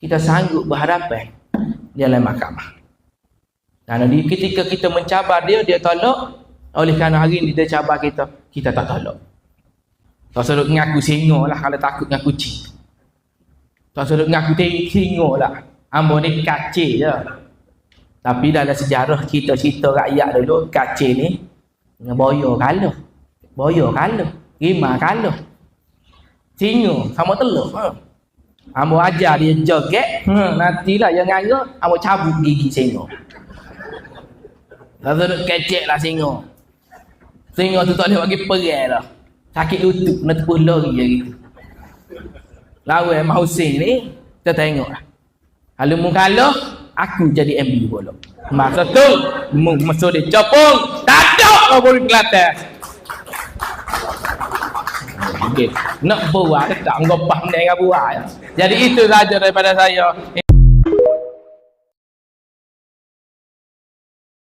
kita sanggup berhadapan dalam mahkamah. Dan ketika kita mencabar dia, dia tolak. Oleh kerana hari ni dia cabar kita, kita tak tolak. Tak selalu ngaku singa lah kalau takut dengan kucing. Tak selalu ngaku singa lah. Ambo ni kacil je. Tapi dalam sejarah kita cerita rakyat dulu, kacil ni boyo kalah. Boyo kalah. Rimah kalah. Singa sama telur. Ambo ajar dia joget. Nantilah yang ngara, ambo cabut gigi singa. Tak selalu kecek lah singa. Singa tu tak boleh bagi perang lah. Sakit lutut, nak tepus lari je gitu. Lawan Mak Husin ni, kita tengok lah. Kalau mu kalah, aku jadi MB bola. Masa tu, mu masuk dia copong, tadak kau boleh Kelantan. Okay. Nak buat, tak ngopah dengan buat. Jadi itu saja daripada saya.